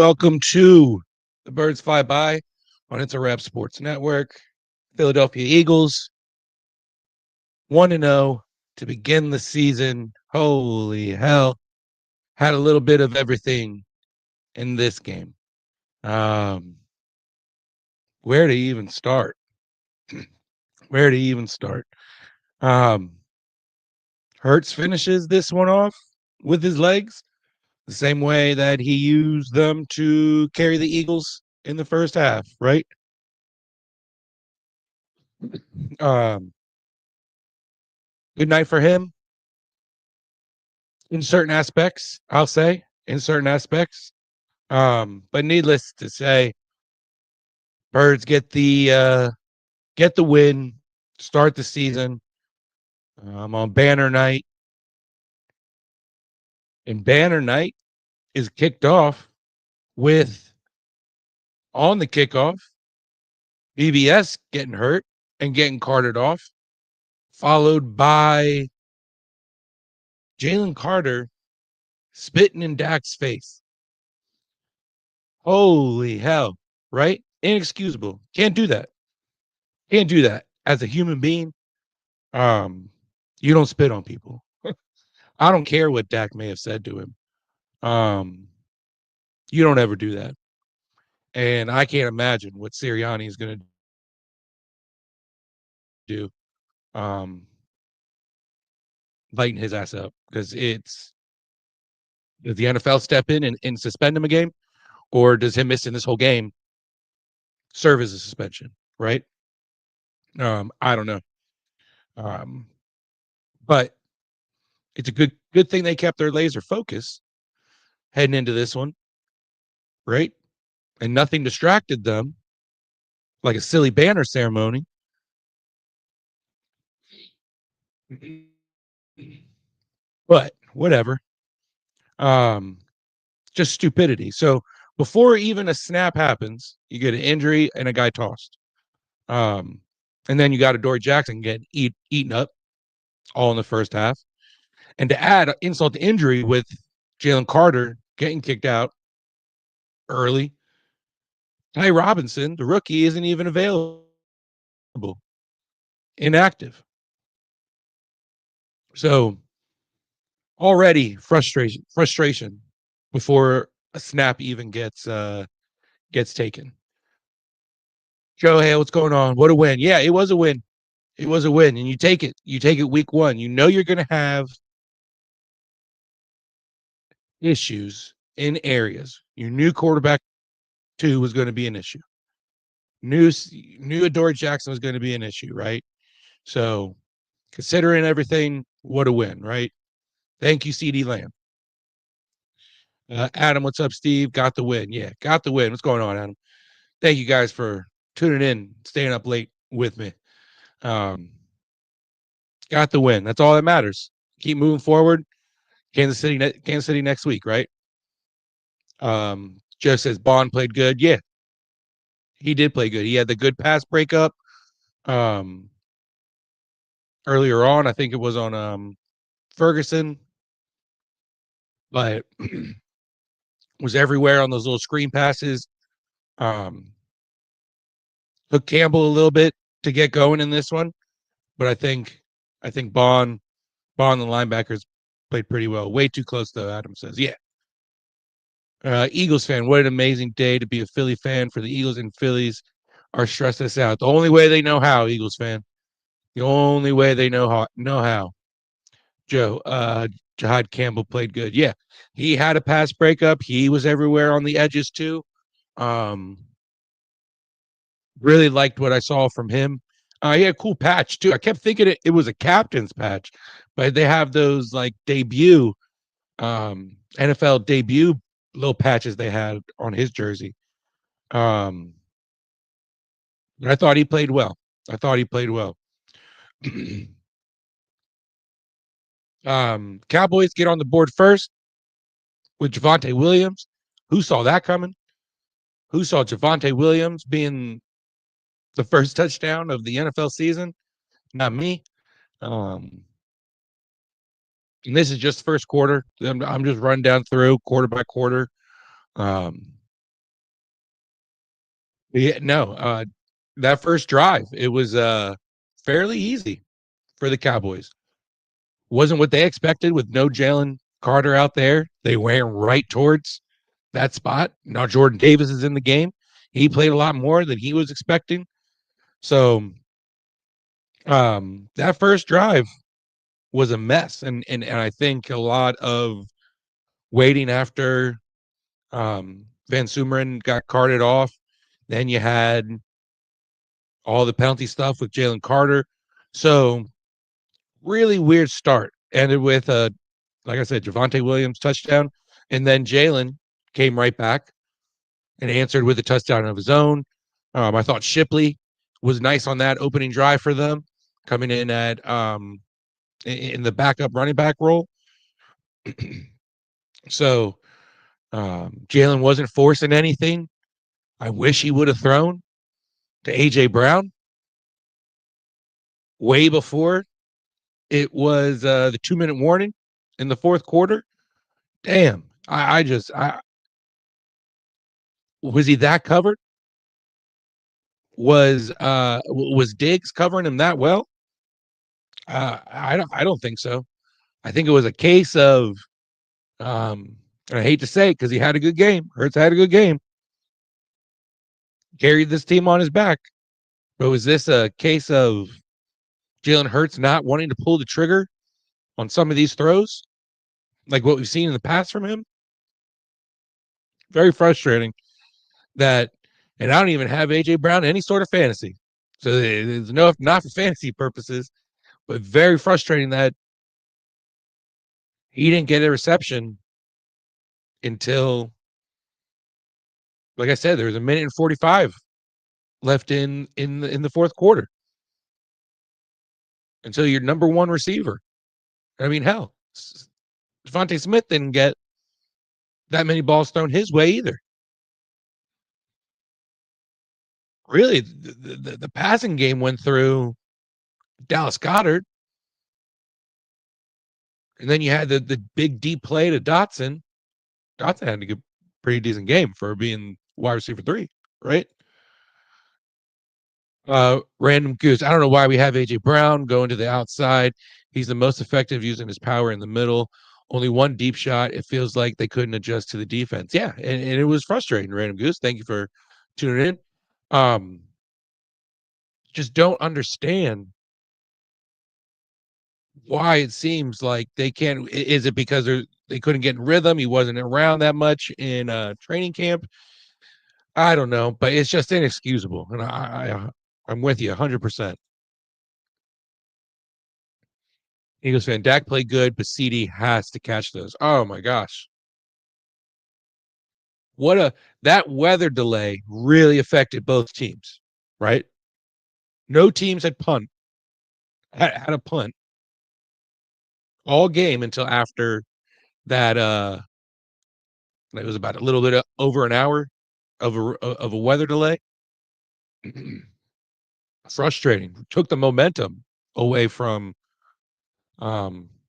welcome to the Birds Fly By on It's a Rap Sports Network. Philadelphia Eagles 1-0 to begin the season. Holy hell. Had a little bit of everything in this game. Where to even start? Where to even start? Hurts finishes this one off with his legs the same way that he used them to carry the Eagles in the first half, right? Um, Good night for him in certain aspects, I'll say, in certain aspects. But needless to say, Birds get the win, start the season on Banner Night. And Banner Night is kicked off with, on the kickoff, BBS getting hurt and getting carted off, followed by Jalen Carter spitting in Dak's face. Holy hell, right? Inexcusable. Can't do that. Can't do that. As a human being, you don't spit on people. I don't care what Dak may have said to him. Um, you don't ever do that. And I can't imagine what Sirianni is going to do, um, lighten his ass up, because does the NFL step in and suspend him a game, or does him missing this whole game serve as a suspension? Right? I don't know. Um, but it's a good thing they kept their laser focus heading into this one, right? And nothing distracted them like a silly banner ceremony. But whatever. Um, just stupidity. So before even a snap happens, you get an injury and a guy tossed. Um, and then you got Adoree Jackson getting eaten up all in the first half. And to add insult to injury with Jalen Carter getting kicked out early, Ty Robinson, the rookie, isn't even available, inactive. So already frustration before a snap even gets taken. Joe, hey, what's going on? What a win. Yeah, it was a win. It was a win. And you take it. You take it week one. You know you're going to have issues in areas. Your new quarterback, too, was going to be an issue. New Adoree Jackson was going to be an issue, right? So, considering everything, what a win, right? Thank you, CD Lamb. Adam, what's up, Steve? Got the win. Yeah, got the win. What's going on, Adam? Thank you guys for tuning in, staying up late with me. Got the win. That's all that matters. Keep moving forward. Kansas City next week, right? Joe says Bond played good. Yeah, he did play good. He had the good pass breakup. Um, Earlier on, I think it was on Ferguson, but was everywhere on those little screen passes. Took Campbell a little bit to get going in this one, but I think Bond the linebackers played pretty well. Way too close though, Adam says. Yeah. Eagles fan, what an amazing day to be a Philly fan. For the Eagles and Phillies are stressed us out. The only way they know how, Eagles fan. The only way they know how. Joe, Jahad Campbell played good. Yeah. He had a pass breakup. He was everywhere on the edges too. Um, Really liked what I saw from him. He had a cool patch too. I kept thinking it was a captain's patch, but they have those like debut, NFL debut little patches they had on his jersey. But I thought he played well. Cowboys get on the board first with Javonte Williams. Who saw that coming? Who saw Javonte Williams being the first touchdown of the NFL season? Not me. And this is just first quarter. I'm just running down through quarter by quarter. Yeah, no, that first drive, it was fairly easy for the Cowboys. Wasn't what they expected with no Jalen Carter out there. They went right towards that spot. Now Jordan Davis is in the game. He played a lot more than he was expecting. So that first drive was a mess. And I think a lot of waiting after Van Sumeren got carted off. Then you had all the penalty stuff with Jalen Carter. So really weird start. Ended with like I said, Javonte Williams touchdown, and then Jalen came right back and answered with a touchdown of his own. I thought Shipley was nice on that opening drive for them, coming in at in the backup running back role. So Jalen wasn't forcing anything. I wish he would have thrown to AJ Brown way before it was the 2-minute warning in the fourth quarter. Damn, I was he that covered? Was Diggs covering him that well? I don't think so. I think it was a case of and I hate to say it because he had a good game. Hurts had a good game. Carried this team on his back. But was this a case of Jalen Hurts not wanting to pull the trigger on some of these throws? Like what we've seen in the past from him? Very frustrating that, and I don't even have AJ Brown in any sort of fantasy. So there's no, not for fantasy purposes, but very frustrating that he didn't get a reception until, like I said, there was 1:45 left in the fourth quarter until your number one receiver. I mean, hell, Devontae Smith didn't get that many balls thrown his way either. Really, the passing game went through Dallas Goedert, and then you had the big deep play to Dotson. Dotson had a good, pretty decent game for being wide receiver 3, right? Random goose. I don't know why we have AJ Brown going to the outside. He's the most effective using his power in the middle. Only one deep shot. It feels like they couldn't adjust to the defense. Yeah, and it was frustrating. Random goose. Thank you for tuning in. Just don't understand why it seems like they can't. Is it because they couldn't get in rhythm? He wasn't around that much in training camp. I don't know, but it's just inexcusable, and I'm with you 100%. Eagles fan, Dak played good, but CD has to catch those. Oh my gosh. That weather delay really affected both teams, right? No teams had a punt all game until after that it was about a little bit over an hour of a weather delay. Frustrating. Took the momentum away from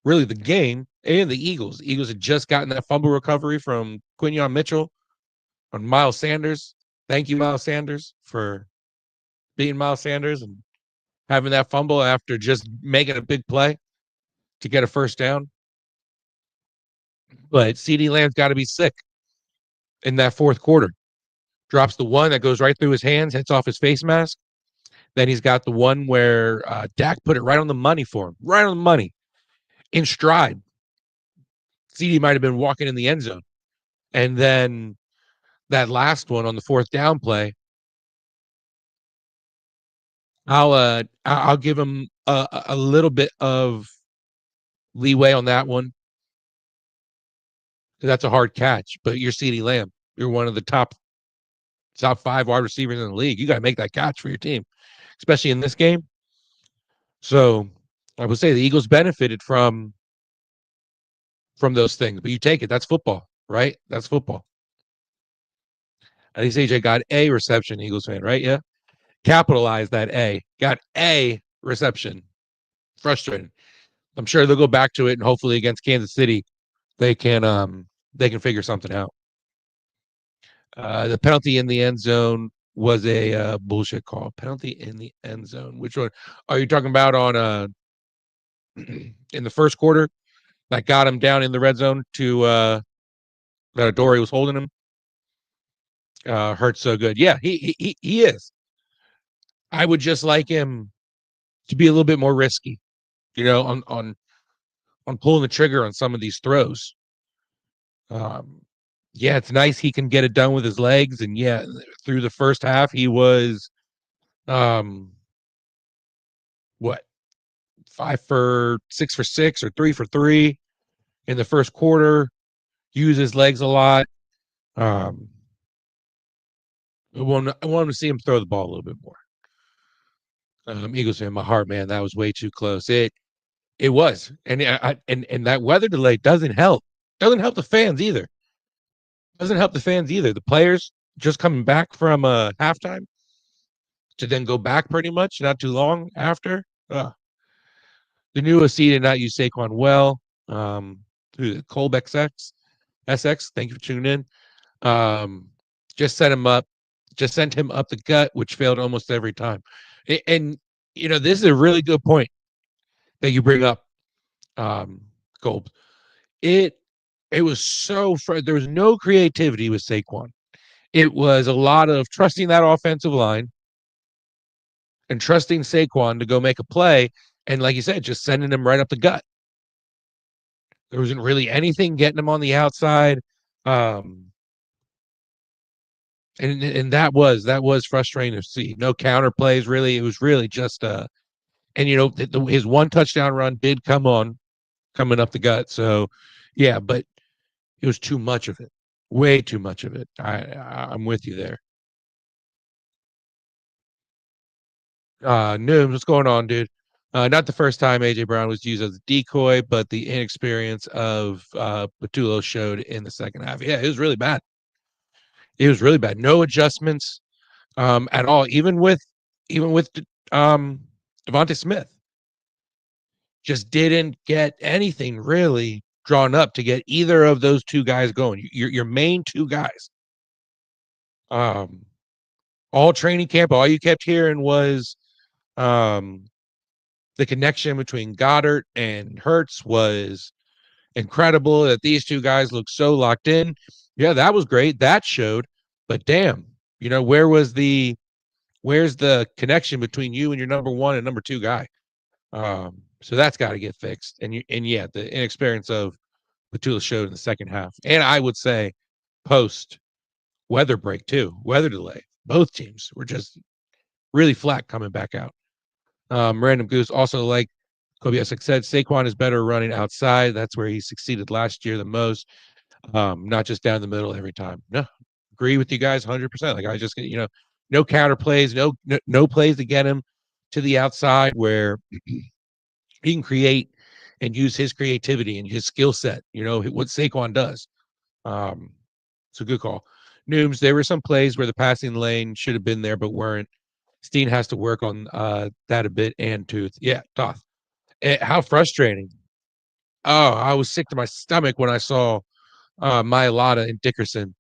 really the game and the Eagles. The Eagles had just gotten that fumble recovery from Quinyon Mitchell on Miles Sanders. Thank you, Miles Sanders, for being Miles Sanders and having that fumble after just making a big play to get a first down. But CeeDee Lamb's got to be sick in that fourth quarter. Drops the one that goes right through his hands, hits off his face mask. Then he's got the one where Dak put it right on the money for him, right on the money, in stride. CeeDee might have been walking in the end zone. And then that last one on the fourth down play, I'll give him a little bit of leeway on that one. That's a hard catch, but you're CeeDee Lamb. You're one of the top 5 wide receivers in the league. You got to make that catch for your team, especially in this game. So I would say the Eagles benefited from those things, but you take it. That's football, right? That's football. At least AJ got a reception, Eagles fan, right? Yeah. Capitalize that A. Got a reception. Frustrating. I'm sure they'll go back to it, and hopefully against Kansas City, they can figure something out. The penalty in the end zone was a bullshit call. Penalty in the end zone. Which one are you talking about on in the first quarter that got him down in the red zone to that Dory was holding him? Hurts so good. Yeah, he is. I would just like him to be a little bit more risky, on pulling the trigger on some of these throws. Yeah, it's nice he can get it done with his legs, and yeah, through the first half he was what, 5 for 6 for 6 or 3 for 3 in the first quarter. Use his legs a lot. I want him to see him throw the ball a little bit more. Eagles fan, my heart, man, that was way too close. It was, and and that weather delay doesn't help. Doesn't help the fans either. Doesn't help the fans either. The players just coming back from halftime to then go back pretty much not too long after. The new OC did not use Saquon well. Through the Kolb SX. Thank you for tuning in. Just set him up. Just sent him up the gut, which failed almost every time. And this is a really good point that you bring up, Kolb. It was so there was no creativity with Saquon. It was a lot of trusting that offensive line and trusting Saquon to go make a play, and like you said, just sending him right up the gut. There wasn't really anything getting him on the outside. And that was frustrating to see. No counter plays, really. It was really just and his one touchdown run did coming up the gut. So yeah, but it was too much of it. Way too much of it. I'm with you there. Nooms, what's going on, dude? Not the first time AJ Brown was used as a decoy, but the inexperience of Patullo showed in the second half. Yeah, it was really bad. It was really bad. No adjustments at all. Even with Devontae Smith, just didn't get anything really drawn up to get either of those two guys going. Your main two guys. All training camp, all you kept hearing was the connection between Goddard and Hurts was incredible. That these two guys look so locked in. Yeah, that was great. That showed. But damn, where's the connection between you and your number one and number two guy? So that's got to get fixed. And yeah, the inexperience of Patullo showed in the second half. And I would say post weather break too, weather delay. Both teams were just really flat coming back out. Random Goose also, like Kobe Essex said, Saquon is better running outside. That's where he succeeded last year the most. Not just down the middle every time. No, agree with you guys 100%. Like I just no counter plays, no plays to get him to the outside where he can create and use his creativity and his skill set. What Saquon does. So good call. Nooms, there were some plays where the passing lane should have been there but weren't. Steen has to work on that a bit, and Tooth. Yeah, Toth. How frustrating. Oh, I was sick to my stomach when I saw Mailata and Dickerson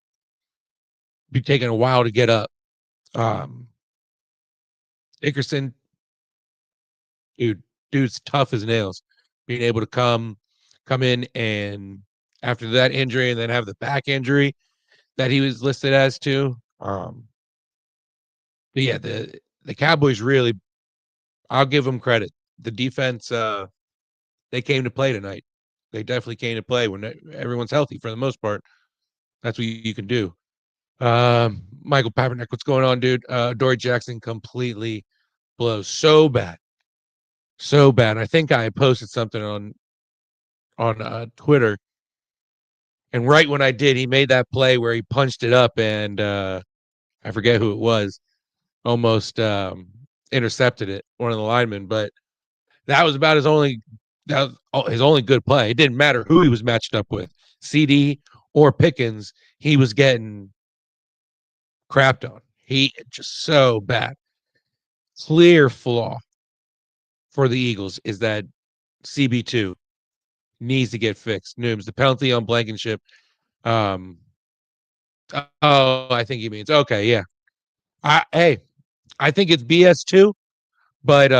be taking a while to get up. Dickerson, dude's tough as nails. Being able to come in and after that injury and then have the back injury that he was listed as too. But yeah, the Cowboys really, I'll give them credit. The defense, they came to play tonight. They definitely came to play when everyone's healthy for the most part. That's what you can do. Michael Papernick, what's going on, dude? Dory Jackson completely blows so bad. So bad. I think I posted something on Twitter. And right when I did, he made that play where he punched it up and I forget who it was, almost intercepted it, one of the linemen, but that was about his only good play. It didn't matter who he was matched up with, CD or Pickens, he was getting crapped on. He just so bad. Clear flaw for the Eagles is that CB2 needs to get fixed. Nooms, the penalty on Blankenship. Oh, I think he means okay, yeah. I think it's BS too, but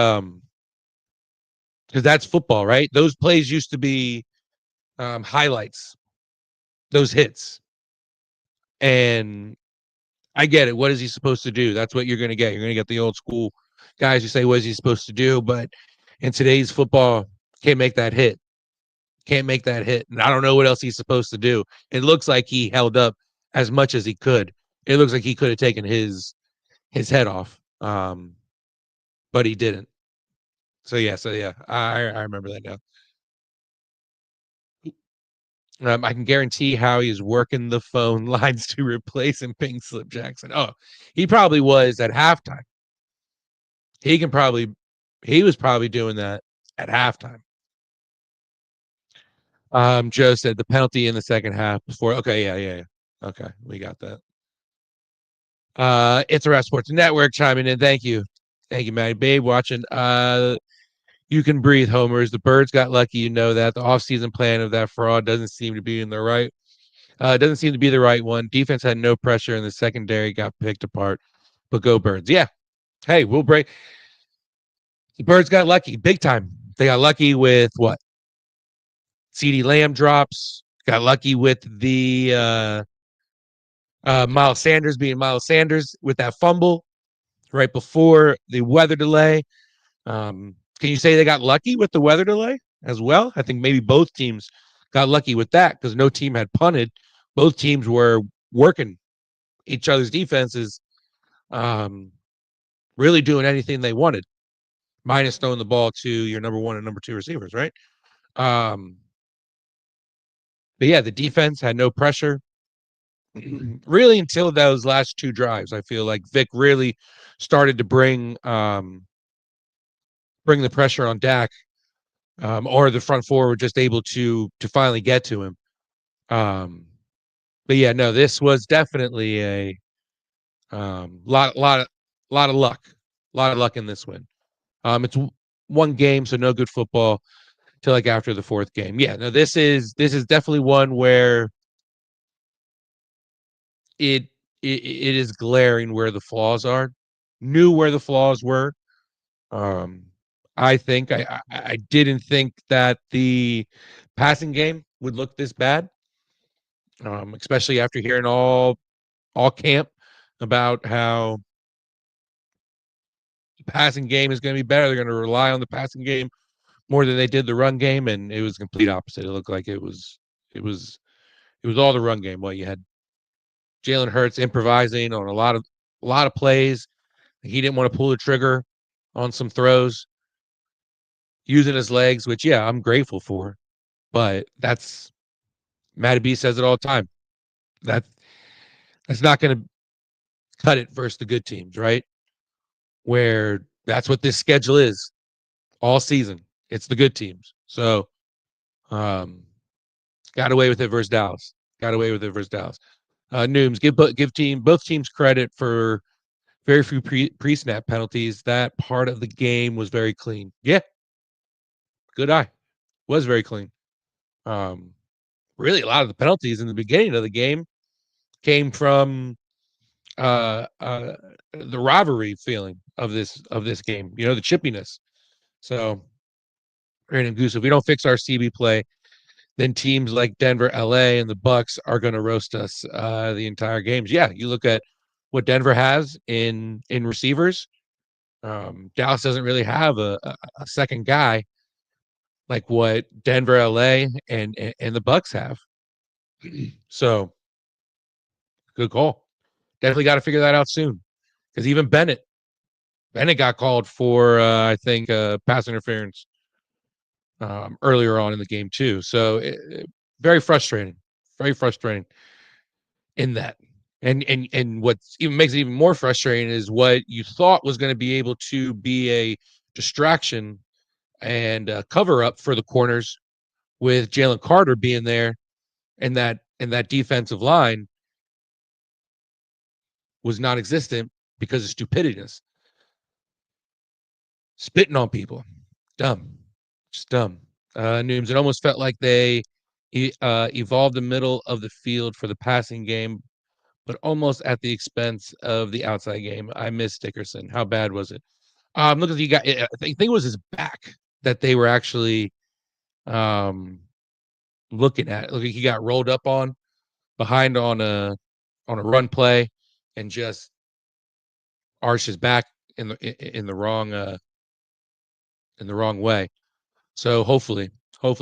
because that's football, right? Those plays used to be highlights, those hits, and I get it. What is he supposed to do? That's what you're going to get. You're going to get the old school guys who say, "What is he supposed to do?" But in today's football, can't make that hit. Can't make that hit. And I don't know what else he's supposed to do. It looks like he held up as much as he could. It looks like he could have taken his head off, but he didn't. So yeah, I remember that now. I can guarantee how he's working the phone lines to replace and ping Slip Jackson. Oh, he probably was at halftime. He was probably doing that at halftime. Joe said the penalty in the second half before. Okay, yeah. Okay, we got that. It's a Rap Sports Network chiming in. Thank you, Maddie Babe, watching. You can breathe, homers. The Birds got lucky, you know that. The offseason plan of that fraud doesn't seem to be in the right. Doesn't seem to be the right one. Defense had no pressure, and the secondary got picked apart. But go Birds. Yeah. Hey, we'll break. The Birds got lucky, big time. They got lucky with what? CeeDee Lamb drops. Got lucky with the Miles Sanders being Miles Sanders with that fumble right before the weather delay. Can you say they got lucky with the weather delay as well? I think maybe both teams got lucky with that because no team had punted. Both teams were working each other's defenses, really doing anything they wanted, minus throwing the ball to your number one and number two receivers, right? But yeah, the defense had no pressure really until those last two drives. I feel like Vic really started to bring the pressure on Dak, or the front four were just able to finally get to him. But yeah, no, this was definitely a lot of luck in this win. It's one game, so no good football till like after the fourth game. Yeah, no, this is definitely one where it is glaring where the flaws are. Knew where the flaws were. I think I didn't think that the passing game would look this bad, especially after hearing all camp about how the passing game is going to be better. They're going to rely on the passing game more than they did the run game, and it was complete opposite. It looked like it was all the run game. Well, you had Jalen Hurts improvising on a lot of plays. He didn't want to pull the trigger on some throws, using his legs, which yeah, I'm grateful for. But that's Matty B says it all the time. That's not going to cut it versus the good teams, right? Where that's what this schedule is all season. It's the good teams. So, got away with it versus Dallas. Nooms, give both teams credit for very few pre-snap penalties. That part of the game was very clean. Yeah, good eye. Was very clean. Really, a lot of the penalties in the beginning of the game came from the rivalry feeling of this game. You know, the chippiness. So, Brandon Goose, if we don't fix our CB play, then teams like Denver, LA, and the Bucks are going to roast us the entire games. Yeah, you look at what Denver has in receivers. Dallas doesn't really have a second guy like what Denver, LA, and the Bucks have. So, good call. Definitely got to figure that out soon because even Bennett got called for I think pass interference earlier on in the game too. So very frustrating in that. And what even makes it even more frustrating is what you thought was going to be able to be a distraction and cover up for the corners with Jalen Carter being there, and that defensive line was non-existent because of stupidityness, spitting on people, dumb, just dumb. Nooms, it almost felt like they evolved the middle of the field for the passing game, but almost at the expense of the outside game. I miss Dickerson. How bad was it? Look at the guy. I think it was his back that they were actually looking at. Look, he got rolled up on behind on a run play and just arched his back in the wrong way. So hopefully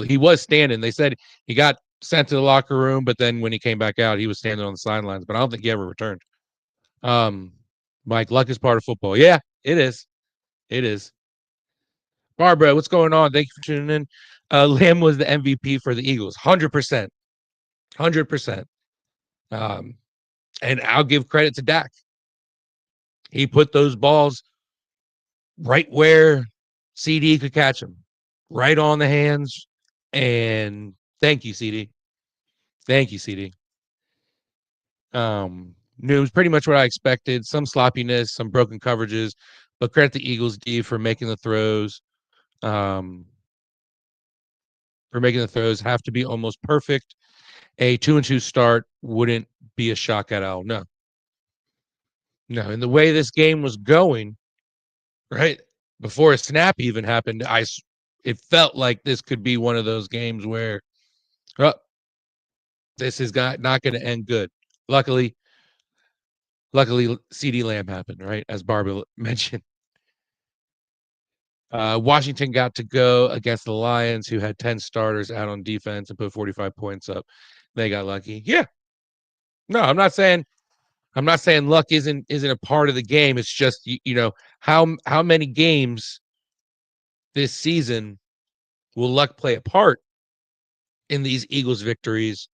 he was standing. They said he got sent to the locker room, but then when he came back out, he was standing on the sidelines. But I don't think he ever returned. Mike, luck is part of football. Yeah, it is. It is. Barbara, what's going on? Thank you for tuning in. Lamb was the MVP for the Eagles, 100%, 100%. And I'll give credit to Dak. He put those balls right where CD could catch them, right on the hands. And thank you, CD. Thank you, CD. It was pretty much what I expected. Some sloppiness, some broken coverages, but credit the Eagles D for making the throws. Have to be almost perfect. A 2-2 start wouldn't be a shock at all. No. And the way this game was going, right before a snap even happened, it felt like this could be one of those games where, this is not going to end good. Luckily, CD Lamb happened, right? As Barbara mentioned. Washington got to go against the Lions, who had 10 starters out on defense and put 45 points up. They got lucky. Yeah. No, I'm not saying luck isn't a part of the game. It's just how many games this season will luck play a part in these Eagles victories?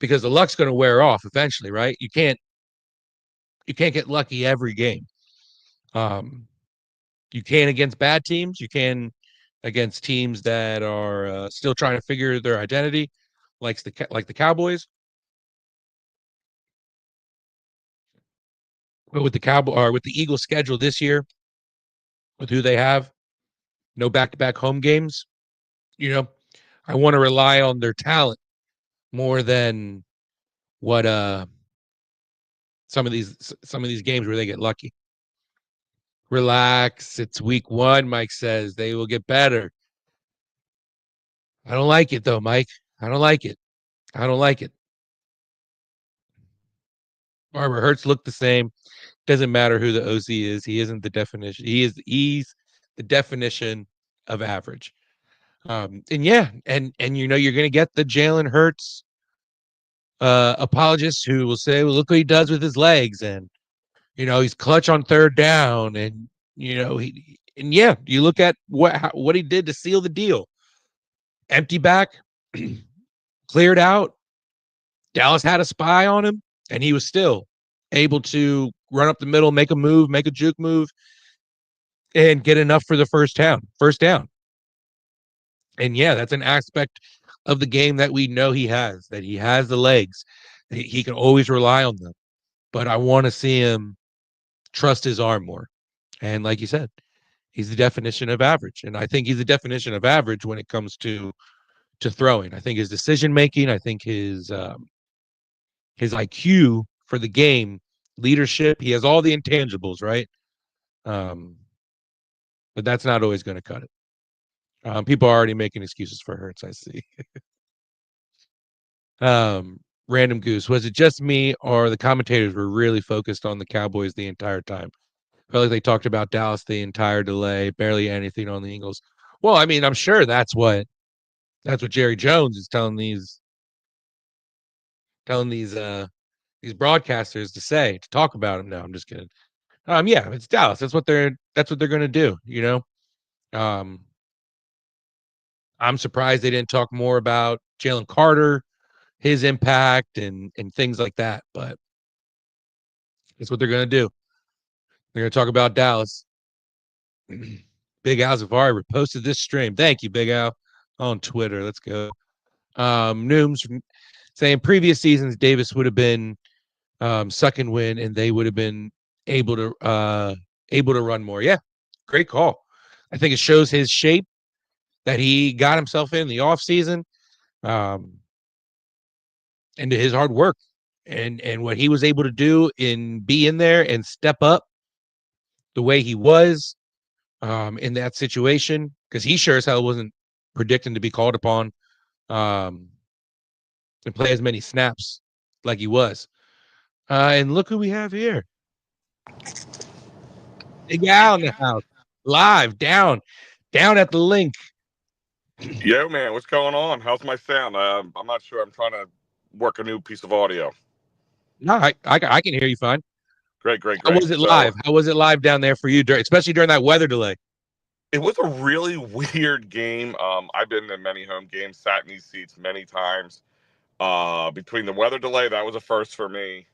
Because the luck's going to wear off eventually, right? You can't get lucky every game. You can against bad teams. You can against teams that are still trying to figure their identity, like the Cowboys. But with the Eagles schedule this year, with who they have, no back-to-back home games, I want to rely on their talent more than what some of these games where they get lucky. Relax. It's week 1, Mike says. They will get better. I don't like it, though, Mike. I don't like it. Barbara Hurts looked the same. Doesn't matter who the OC is. He isn't the definition. He's the definition of average. And you're going to get the Jalen Hurts apologists who will say, well, look what he does with his legs. And, he's clutch on third down. And, you look at what he did to seal the deal. Empty back, cleared out. Dallas had a spy on him, and he was still able to run up the middle, make a move, make a juke move, and get enough for the first down. And yeah, that's an aspect of the game that we know he has, that he has the legs. He can always rely on them. But I want to see him trust his arm more. And like you said, he's the definition of average. And I think he's the definition of average when it comes to throwing. I think his decision making, I think his IQ for the game, leadership, he has all the intangibles, right? But that's not always going to cut it. People are already making excuses for Hurts, I see. Random Goose, was it just me or the commentators were really focused on the Cowboys the entire time? I felt like they talked about Dallas the entire delay, barely anything on the Eagles. Well, I mean, I'm sure that's what Jerry Jones is telling these broadcasters to talk about him. No, I'm just kidding. Yeah, it's Dallas. That's what they're going to do, I'm surprised they didn't talk more about Jalen Carter, his impact and things like that, but that's what they're going to do. They're going to talk about Dallas. Big Al Zavari reposted this stream. Thank you, Big Al, on Twitter. Let's go. Nooms saying previous seasons Davis would have been suck and win, and they would have been able to run more. Yeah, great call. I think it shows his shape that he got himself in the offseason, into his hard work. and what he was able to do in be in there and step up the way he was in that situation, because he sure as hell wasn't predicting to be called upon um, and play as many snaps like he was. And look who we have here. Big Al in the house, live down at the link. Yo, man, what's going on? How's my sound? I'm not sure. I'm trying to work a new piece of audio. No, I can hear you fine. Great, great, How great. was it So live? How was it live down there for you, especially during that weather delay? it was a really weird game. I've been to many home games, sat in these seats many times. Between the weather delay, that was a first for me.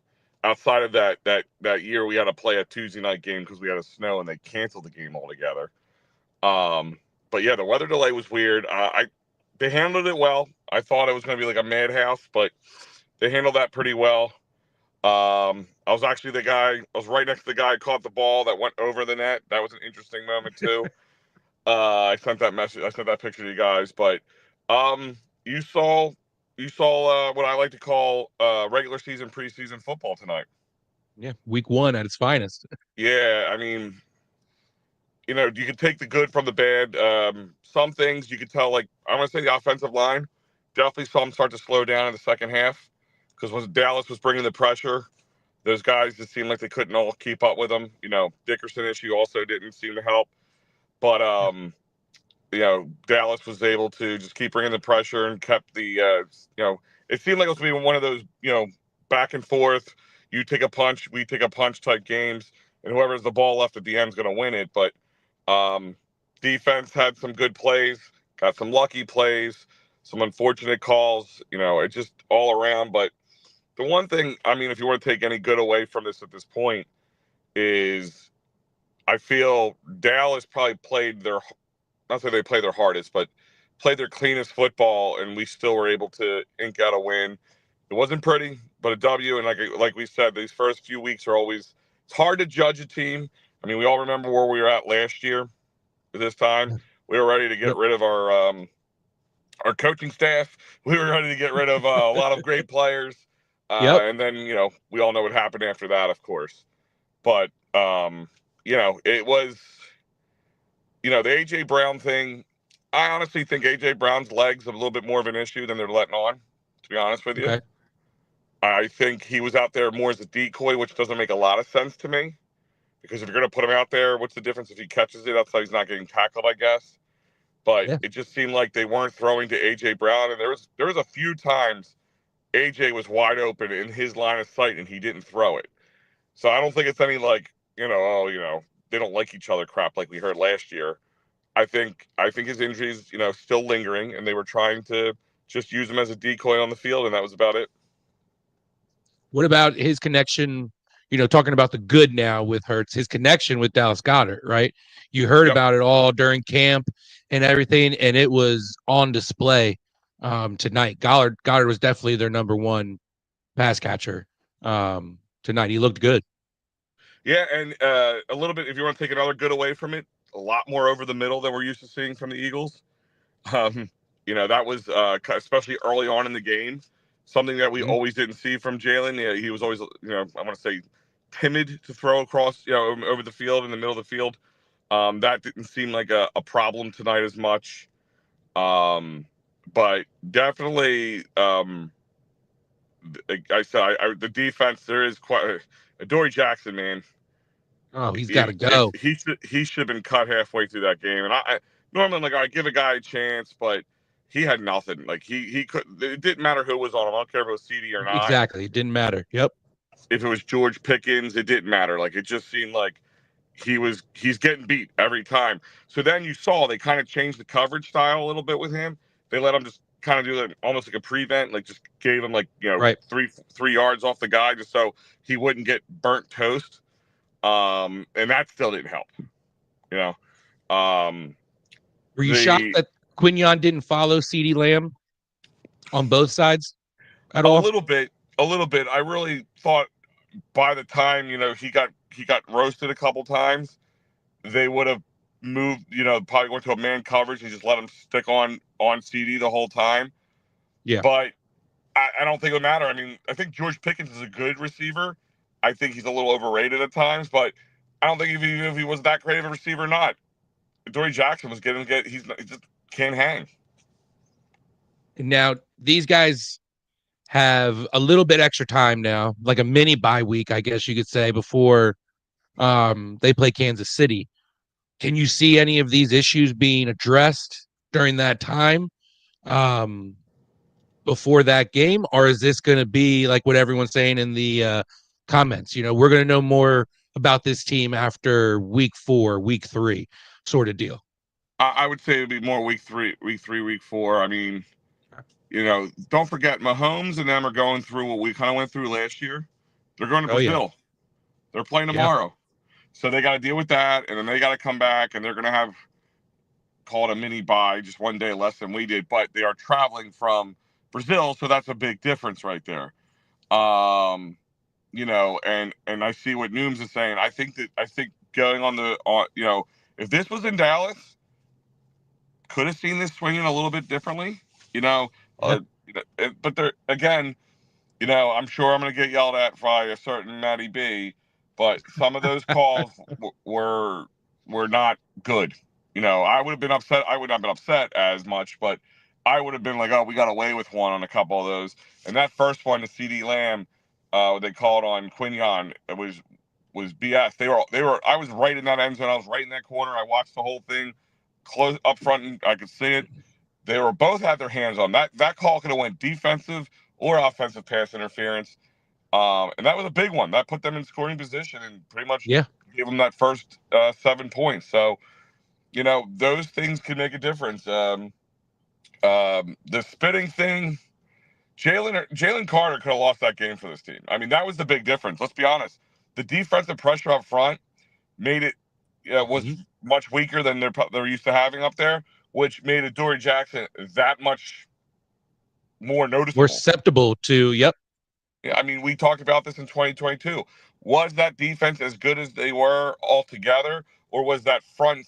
Outside of that year, we had to play a Tuesday night game because we had a snow and they canceled the game altogether. But yeah, the weather delay was weird. They handled it well. I thought it was going to be like a madhouse, but they handled that pretty well. I was actually the guy. I was right next to the guy who caught the ball that went over the net. That was an interesting moment too. I sent that message. I sent that picture to you guys. But um, you saw what I like to call regular season preseason football tonight. Yeah, week one at its finest. Yeah, I mean, you can take the good from the bad. Some things you could tell, like I'm gonna say the offensive line definitely saw them start to slow down in the second half because when Dallas was bringing the pressure, those guys just seemed like they couldn't all keep up with them. Dickerson issue also didn't seem to help, but Dallas was able to just keep bringing the pressure and kept the it seemed like it was going to be one of those back and forth. You take a punch, we take a punch type games, and whoever's the ball left at the end is going to win it. But um, defense had some good plays, got some lucky plays, some unfortunate calls. It just all around. But the one thing, I mean, if you want to take any good away from this at this point, is I feel Dallas probably played their, not that they play their hardest, but played their cleanest football, and we still were able to ink out a win. It wasn't pretty, but a W. And like we said, these first few weeks are always, it's hard to judge a team. I mean, we all remember where we were at last year at this time. We were ready to get Yep. rid of our coaching staff. We were ready to get rid of a lot of great players. Yep. And then, we all know what happened after that, of course. But, it was, the A.J. Brown thing. I honestly think A.J. Brown's legs are a little bit more of an issue than they're letting on, to be honest with you. Okay. I think he was out there more as a decoy, which doesn't make a lot of sense to me. Because if you're going to put him out there, what's the difference if he catches it? That's how he's not getting tackled, I guess. But Yeah. it just seemed like they weren't throwing to A.J. Brown. And there was a few times A.J. was wide open in his line of sight and he didn't throw it. So I don't think it's any like, they don't like each other crap like we heard last year. I think his injuries, still lingering, and they were trying to just use him as a decoy on the field, and that was about it. What about his connection? Talking about the good now with Hurts, his connection with Dallas Goedert, right? You heard Yep. about it all during camp and everything, and it was on display tonight. Goddard was definitely their number one pass catcher tonight. He looked good. Yeah, and a little bit, if you want to take another good away from it, a lot more over the middle than we're used to seeing from the Eagles. Um, that was especially early on in the game, something that we Mhm. always didn't see from Jalen. Yeah, he was always, I want to say, timid to throw across, over the field in the middle of the field. That didn't seem like a problem tonight as much. But definitely, like I said, the defense there is quite. Dory Jackson, man, Oh, he's got to if go. he should have been cut halfway through that game. And I normally I'm like, all right, give a guy a chance, but he had nothing. Like he could. It didn't matter who was on him. I don't care if it was CD or not. Exactly. It didn't matter. Yep. If it was George Pickens, it didn't matter. Like it just seemed like he's getting beat every time. So then you saw they kind of changed the coverage style a little bit with him. They let him just kind of do like almost like a prevent, like just gave him like Right. three yards off the guy just so he wouldn't get burnt toast. And that still didn't help. You know, Were you shocked the that Quinion didn't follow CeeDee Lamb on both sides at a all? little bit, a little bit. I really thought by the time he got roasted a couple times, they would have moved. Probably went to a man coverage and just let him stick on CD the whole time. Yeah. But I don't think it would matter. I mean, I think George Pickens is a good receiver. I think he's a little overrated at times, but I don't think if he was that great of a receiver or not, Dory Jackson was getting he just can't hang. Now these guys have a little bit extra time now, like a mini bye week, I guess you could say, before they play Kansas City. Can you see any of these issues being addressed during that time before that game? Or is this going to be like what everyone's saying in the comments? We're going to know more about this team after week 4, week 3 sort of deal. I would say it'd be more week 3, week 4. I mean, don't forget Mahomes and them are going through what we kind of went through last year. They're going to Brazil. Yeah. They're playing tomorrow. So they got to deal with that, and then they got to come back, and they're going to have called a mini bye, just one day less than we did. But they are traveling from Brazil, so that's a big difference right there. And I see what Nooms is saying. I think going if this was in Dallas, could have seen this swinging a little bit differently. But they're again. I'm sure I'm going to get yelled at by a certain Matty B, but some of those calls were not good. I would have been upset. I would not have been upset as much, but I would have been like, oh, we got away with one on a couple of those. And that first one, the CD Lamb, they called on Quinion, it was BS. They were. I was right in that end zone. I was right in that corner. I watched the whole thing close up front, and I could see it. They were both had their hands on that. That call could have went defensive or offensive pass interference. And that was a big one. That put them in scoring position and pretty much gave them that first 7 points. So, those things can make a difference. The spitting thing, Jalen Carter could have lost that game for this team. I mean, that was the big difference. Let's be honest. The defensive pressure up front made it was much weaker than they're used to having up there, which made Adoree Jackson that much more noticeable. More susceptible to, Yeah, I mean, we talked about this in 2022. Was that defense as good as they were altogether, or was that front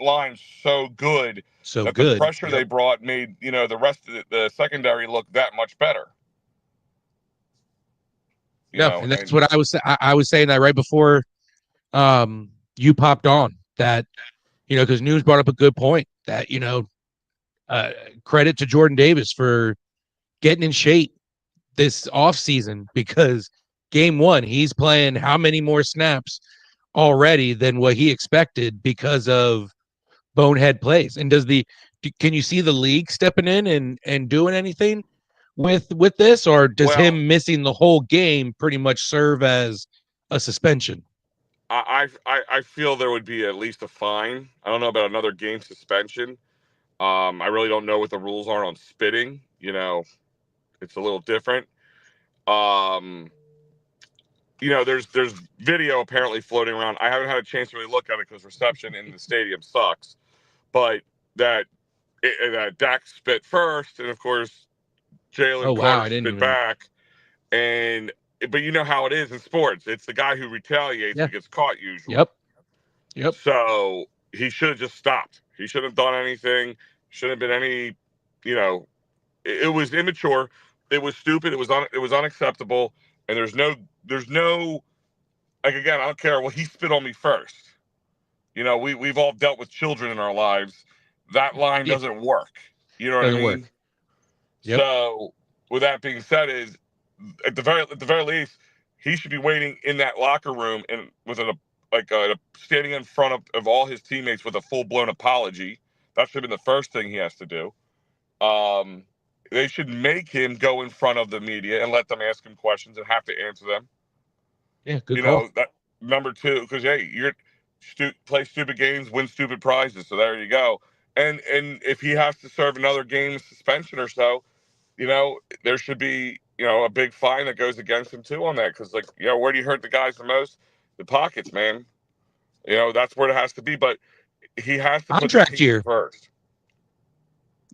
line so good that the pressure they brought made the rest of the secondary look that much better? And that's what I was. I was saying that right before you popped on. That because News brought up a good point. That credit to Jordan Davis for getting in shape this offseason, because game 1 he's playing how many more snaps already than what he expected because of bonehead plays. And can you see the league stepping in and doing anything with this, or does him missing the whole game pretty much serve as a suspension? I feel there would be at least a fine. I don't know about another game suspension. I really don't know what the rules are on spitting. It's a little different. There's video apparently floating around. I haven't had a chance to really look at it because reception in the stadium sucks. But that Dak spit first, and of course Jalen Carter spit back. But you know how it is in sports. It's the guy who retaliates who gets caught usually. Yep. So he should have just stopped. He shouldn't have done anything. Shouldn't have been any. It was immature. It was stupid. It was unacceptable. And there's no like, again, I don't care. Well, he spit on me first. We've all dealt with children in our lives. That line doesn't work. You know what I mean? Yep. So with that being said, is at the very least, he should be waiting in that locker room and with standing in front of all his teammates with a full blown apology. That should have been the first thing he has to do. They should make him go in front of the media and let them ask him questions and have to answer them. Yeah, good call. That number 2, because you're play stupid games, win stupid prizes. So there you go. And if he has to serve another game suspension or so, there should be a big fine that goes against him too on that. Because where do you hurt the guys the most? The pockets, man. That's where it has to be. But he has to contract put the year first.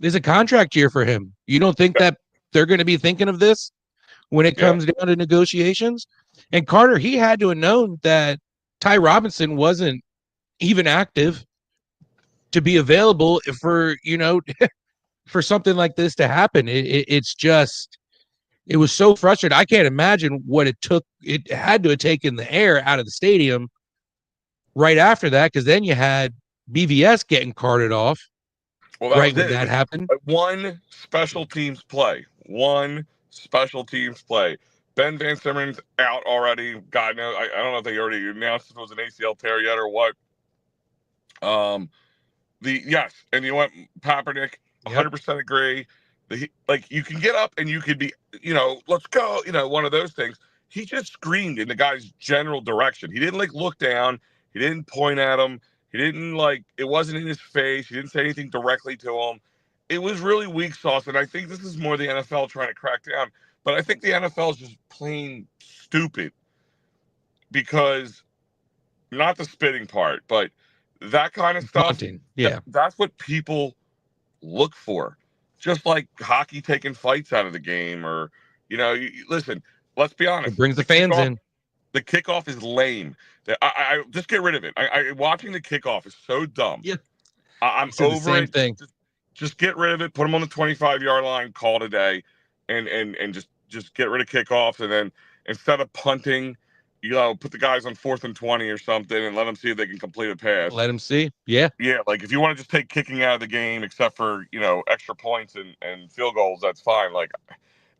There's a contract year for him. You don't think that they're going to be thinking of this when it comes down to negotiations? And Carter, he had to have known that Ty Robinson wasn't even active to be available for for something like this to happen. It's just It was so frustrating. I can't imagine what it took. It had to have taken the air out of the stadium right after that, because then you had BVS getting carted off Well, that right was when it. It that was happened. one special teams play. One special teams play. Ben Van Simmeren's out already. God knows. I don't know if they already announced if it was an ACL tear yet or what. Yes, and you know what, Kaepernick, Yep. 100% agree. Like you can get up and you could be, let's go, one of those things. He just screamed in the guy's general direction. He didn't like look down. He didn't point at him. He didn't like it wasn't in his face. He didn't say anything directly to him. It was really weak sauce, and I think this is more the NFL trying to crack down. But I think the NFL is just plain stupid because not the spitting part, but that kind of stuff. Taunting. Yeah. That's what people look for. Just like hockey taking fights out of the game, or listen. Let's be It honest. brings the fans in. The kickoff is lame. I just get rid of it. Watching the kickoff is so dumb. Yeah. I'm Said the over same it. thing. Just get rid of it. Put them on the 25-yard line. Call it a day, and just get rid of kickoffs. And then instead of punting, put the guys on 4th and 20 or something, and let them see if they can complete a pass. Let them see. Yeah. Yeah, like if you want to just take kicking out of the game, except for extra points and field goals, that's fine. Like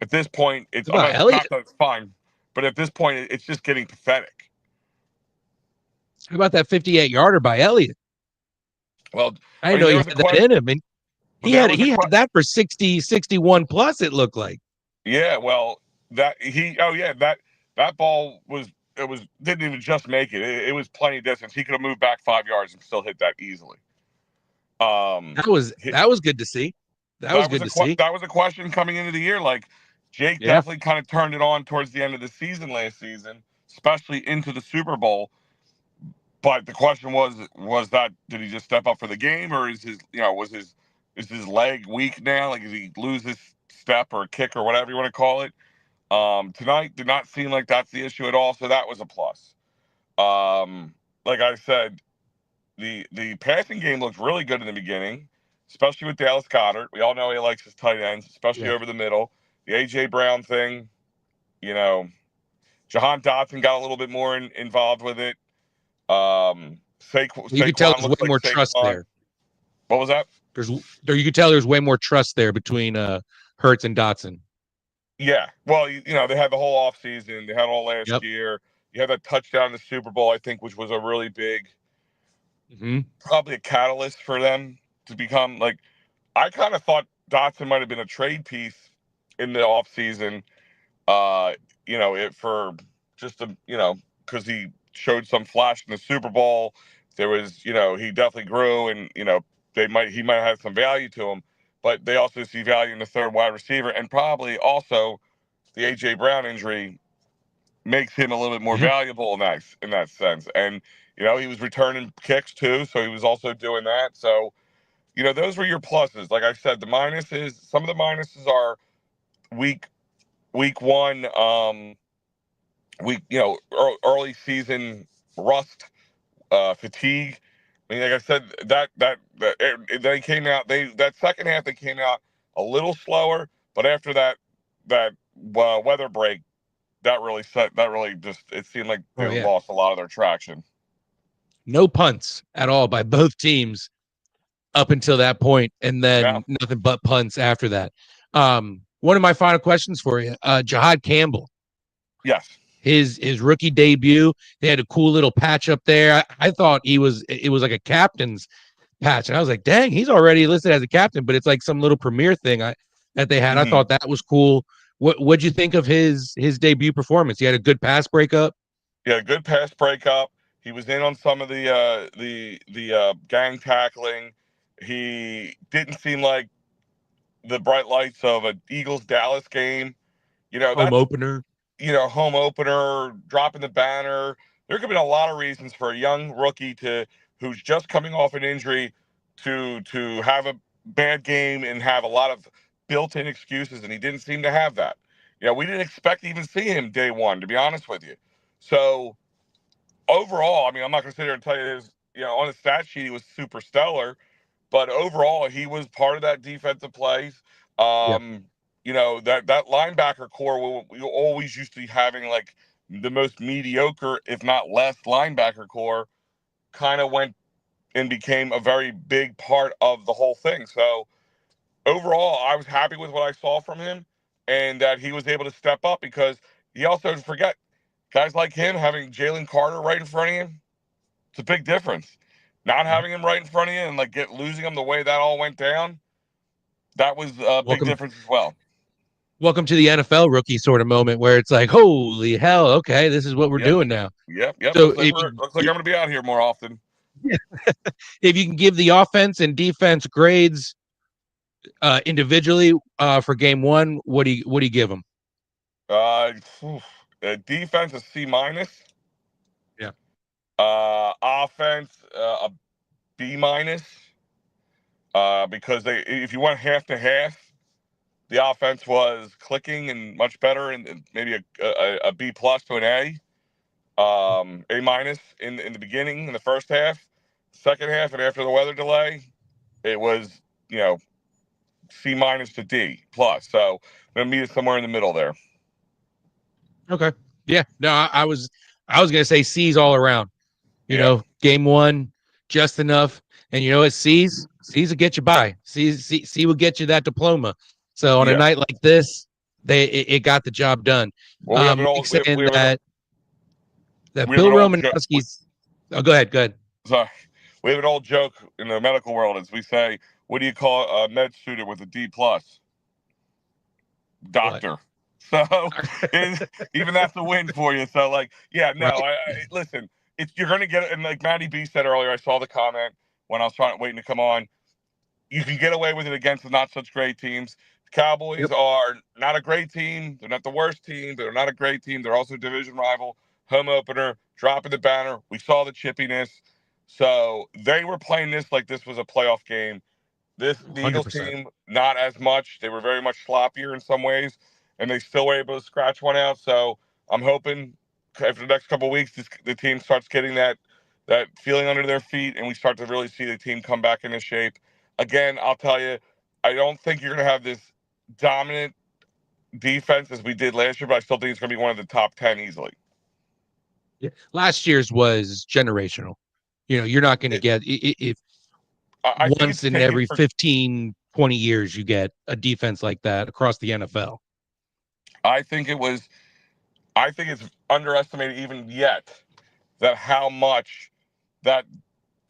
at this point, it's What about not Elliott? that it's fine, but at this point, it's just getting pathetic. How about that 58-yarder by Elliott? Well, I didn't know he had that in him, and he had that for 60, 61 plus. It looked like. Yeah, well, that ball didn't even just make it. It was plenty distance. He could have moved back 5 yards and still hit that easily. That was good to see. That was good to see. That was a question coming into the year. Like Jake definitely kind of turned it on towards the end of the season last season, especially into the Super Bowl. But the question was that did he just step up for the game, or is his leg weak now? Like, did he lose his step or kick or whatever you want to call it? Tonight did not seem like that's the issue at all, so that was a plus. Like I said, the passing game looked really good in the beginning, especially with Dallas Goedert. We all know he likes his tight ends, especially over the middle. The AJ Brown thing, Jahan Dotson got a little bit more involved with it. You could tell there's way more trust there. What was that? You could tell there's way more trust there between Hurts and Dotson. Yeah, well, they had the whole offseason. They had all last year. You had that touchdown in the Super Bowl, I think, which was a really big, probably a catalyst for them to become like. I kind of thought Dotson might have been a trade piece in the offseason, for just because he showed some flash in the Super Bowl. There was, he definitely grew, and he might have had some value to him. But they also see value in the third wide receiver, and probably also the AJ Brown injury makes him a little bit more valuable in that sense. And he was returning kicks too, so he was also doing that. So those were your pluses. Like I said, some of the minuses are week one, early season rust, fatigue. I mean, like I said, they came out. That second half they came out a little slower, but after that weather break, it seemed like they lost a lot of their traction. No punts at all by both teams up until that point, and then nothing but punts after that. One of my final questions for you, Jihad Campbell. Yes. His rookie debut, they had a cool little patch up there. I thought it was like a captain's patch, and I was like, dang, he's already listed as a captain, but it's like some little premiere thing that they had. I thought that was cool. What'd you think of his debut performance? He had a good pass breakup. Yeah, a good pass breakup. He was in on some of the gang tackling. He didn't seem like the bright lights of an Eagles Dallas game. Home opener. Home opener, dropping the banner. There could have been a lot of reasons for a young rookie who's just coming off an injury to have a bad game and have a lot of built-in excuses, and he didn't seem to have that. We didn't expect to even see him day one, to be honest with you. So overall, I mean, I'm not going to sit here and tell you his, on the stat sheet he was super stellar, but overall he was part of that defensive plays. that linebacker core, we always used to be having like the most mediocre, if not less, linebacker core, kind of went and became a very big part of the whole thing. So overall, I was happy with what I saw from him, and that he was able to step up, because he also, forget, guys like him having Jalen Carter right in front of you, it's a big difference. Not having him right in front of you and like losing him the way that all went down, that was a big Welcome, difference as well. welcome to the NFL rookie sort of moment where it's like, holy hell, okay, this is what we're Yep, doing now. yep. So Looks like I'm going to be out here more often. if you can give the offense and defense grades individually for game one, what do you give them? Defense is C minus. Yeah. Offense a B minus. Because if you went half to half, the offense was clicking and much better, and maybe a B plus to an A minus in the beginning, in the first half. Second half, and after the weather delay, it was C minus to D plus. So I'm gonna meet it somewhere in the middle there. Okay. Yeah. No, I was gonna say C's all around. Game one, just enough. And what C's will get you by. C will get you that diploma. So on a night like this, it got the job done. Well, we have an old saying that we have Bill an old Romanowski's. Oh, go ahead. Sorry, we have an old joke in the medical world, as we say, what do you call a med student with a D plus? Doctor. What? So even that's a win for you. So like, yeah, no, right. Listen, you're going to get, and like Matty B said earlier, I saw the comment when I was waiting to come on. You can get away with it against the not such great teams. The Cowboys are not a great team. They're not the worst team. They're not a great team. They're also a division rival. Home opener, dropping the banner. We saw the chippiness. So they were playing this like this was a playoff game. The Eagles 100%. Team, not as much. They were very much sloppier in some ways, and they still were able to scratch one out. So I'm hoping after the next couple of weeks, the team starts getting that feeling under their feet, and we start to really see the team come back into shape. Again, I'll tell you, I don't think you're going to have this dominant defense as we did last year, but I still think it's going to be one of the top 10 easily. Yeah. Last year's was generational. You're not going to get if once in every 15, 20 years you get a defense like that across the NFL. I think it's underestimated even yet that how much that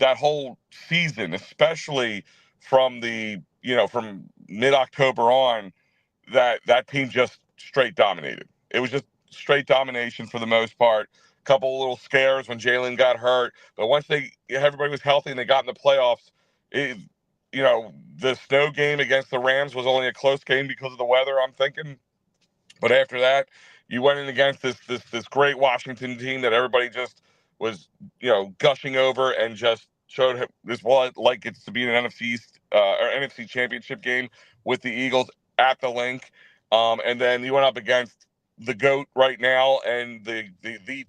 whole season, especially from from mid-October on, that team just straight dominated. It was just straight domination for the most part. Couple of little scares when Jalen got hurt, but once everybody was healthy and they got in the playoffs, the snow game against the Rams was only a close game because of the weather, I'm thinking. But after that, you went in against this great Washington team that everybody just was gushing over, and just showed this what like it's to be an NFC East or NFC Championship game with the Eagles at the link. And then you went up against the GOAT right now and the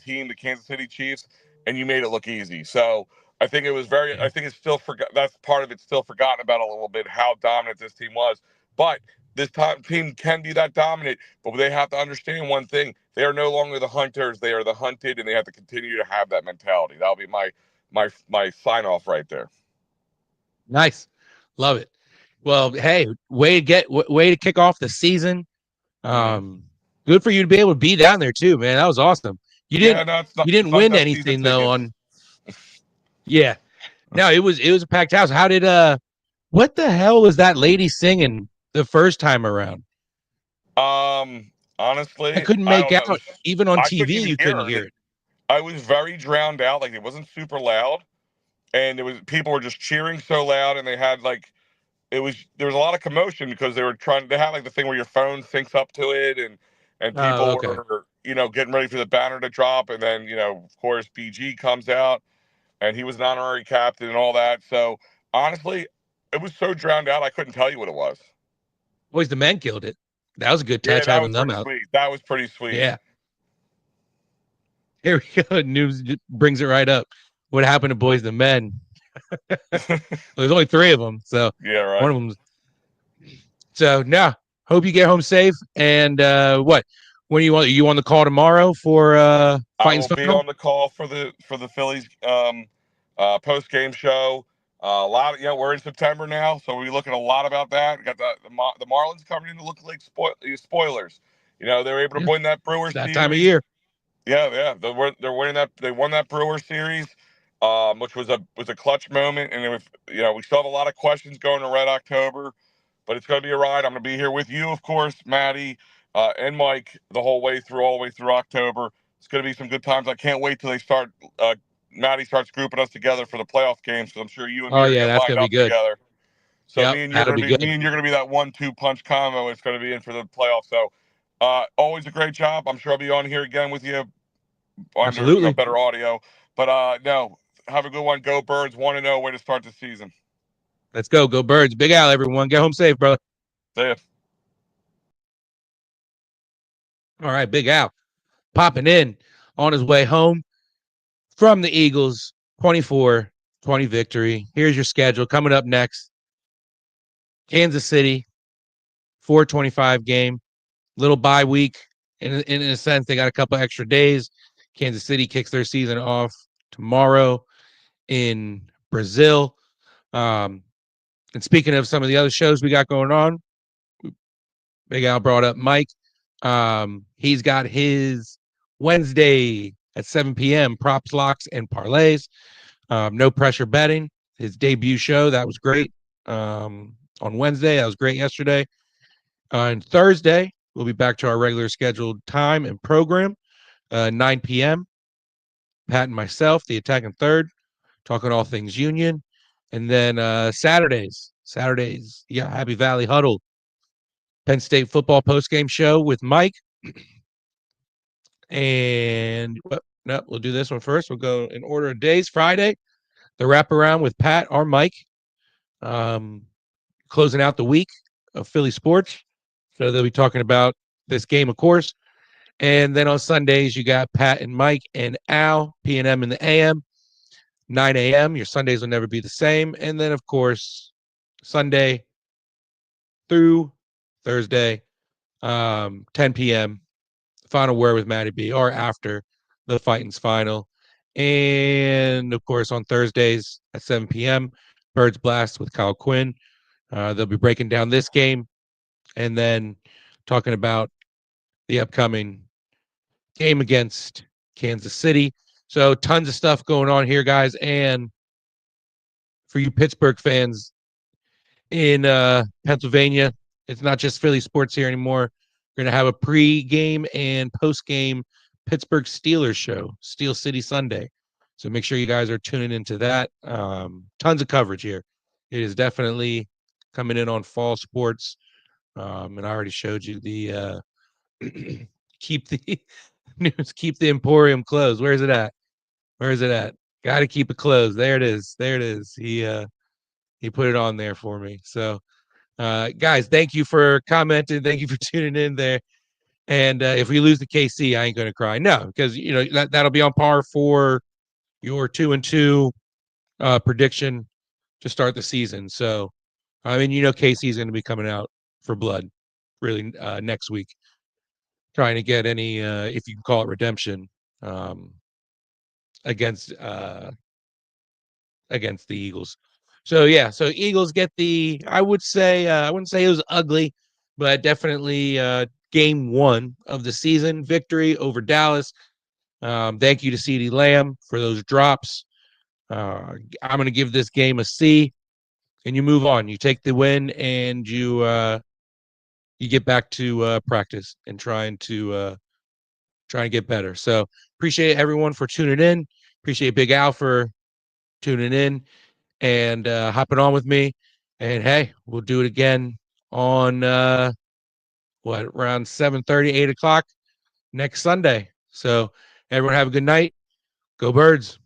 team, the Kansas City Chiefs, and you made it look easy. So I think it was I think it's still that's part of it still forgotten about a little bit, how dominant this team was. But this team can be that dominant, but they have to understand one thing: they are no longer the hunters; they are the hunted, and they have to continue to have that mentality. That'll be my sign off right there. Nice, love it. Well, hey, way to kick off the season. Good for you to be able to be down there too, man. That was awesome. You didn't win anything though on. Yeah, no, it was a packed house. How did what the hell was that lady singing the first time around? Honestly, I couldn't make out. Even on TV, you couldn't hear it. I was very drowned out. Like, it wasn't super loud, and people were just cheering so loud, and they had there was a lot of commotion because they had like the thing where your phone syncs up to it, and people were getting ready for the banner to drop, and then of course BG comes out, and he was an honorary captain and all that. So honestly, it was so drowned out I couldn't tell you what it was. Boys, the Men killed it. That was a good touch having them out. Sweet. That was pretty sweet. Yeah. Here we go. News brings it right up. What happened to Boys the Men? There's only 3 of them, so yeah, right. One of them. So no, hope you get home safe. And what? When you on the call tomorrow for I Fightings will be Final? on the call for the Phillies post game show. A lot of, we're in September now, so we're looking a lot about that. We got the Marlins coming in to look like spoilers. They were able to Yeah, win that it's Brewers that time of series. year. Yeah. They're winning that. They won that Brewers series, which was a clutch moment. And it was, we still have a lot of questions going to Red October, but it's going to be a ride. I'm going to be here with you, of course, Maddie, and Mike, all the way through October. It's going to be some good times. I can't wait till they start. Maddie starts grouping us together for the playoff games, because I'm sure you and me Oh are yeah, going to get that's lined gonna be up good. together. So Yep, that'll be good. me and you're gonna be that 1-2 punch combo. It's going to be in for the playoffs. So always a great job. I'm sure I'll be on here again with you under Absolutely. better audio. But no, have a good one. Go Birds. 1-0 way to start the season. Let's go. Go Birds. Big Al, everyone. Get home safe, brother. See ya. All right, Big Al popping in on his way home from the Eagles 24-20 victory. Here's your schedule coming up next. Kansas City 4:25 game. Little bye week. In a sense, they got a couple extra days. Kansas City kicks their season off tomorrow in Brazil. And speaking of some of the other shows we got going on, Big Al brought up Mike. He's got his Wednesday at 7 p.m. props, locks, and parlays. No pressure betting. His debut show, that was great. On Wednesday, that was great yesterday. And Thursday, we'll be back to our regular scheduled time and program, 9 p.m. Pat and myself, the attacking third, talking all things Union. And then Saturdays, yeah, Happy Valley Huddle, Penn State football postgame show with Mike. And no, we'll do this one first. We'll go in order of days. Friday, the wraparound with Pat or Mike, closing out the week of Philly sports. So they'll be talking about this game, of course. And then on Sundays, you got Pat and Mike and Al, P&M in the AM, 9 a.m. Your Sundays will never be the same. And then, of course, Sunday through Thursday, 10 p.m., final word with Matty B, or after the Fightings final. And, of course, on Thursdays at 7 p.m., Birds Blast with Kyle Quinn. They'll be breaking down this game and then talking about the upcoming game against Kansas City. So tons of stuff going on here, guys. And for you Pittsburgh fans in Pennsylvania, it's not just Philly sports here anymore. We're going to have a pre-game and post-game Pittsburgh Steelers show, Steel City Sunday. So make sure you guys are tuning into that. Tons of coverage here. It is definitely coming in on fall sports. And I already showed you the keep the news, keep the Emporium closed. Where's it at? Got to keep it closed. There it is. He put it on there for me. So guys, thank you for commenting. Thank you for tuning in there. And if we lose the KC, I ain't gonna cry. No, because that'll be on par for your 2-2 prediction to start the season. So I mean, KC is gonna be coming out for blood really next week, trying to get any if you can call it redemption against the Eagles. So yeah, so Eagles get I wouldn't say it was ugly, but definitely game 1 of the season victory over Dallas. Thank you to CeeDee Lamb for those drops. I'm going to give this game a C, and you move on. You take the win, and you get back to practice and trying to get better. So appreciate everyone for tuning in. Appreciate Big Al for tuning in and hopping on with me. And hey, we'll do it again on around 7:30, 8 o'clock next Sunday. So everyone have a good night. Go Birds.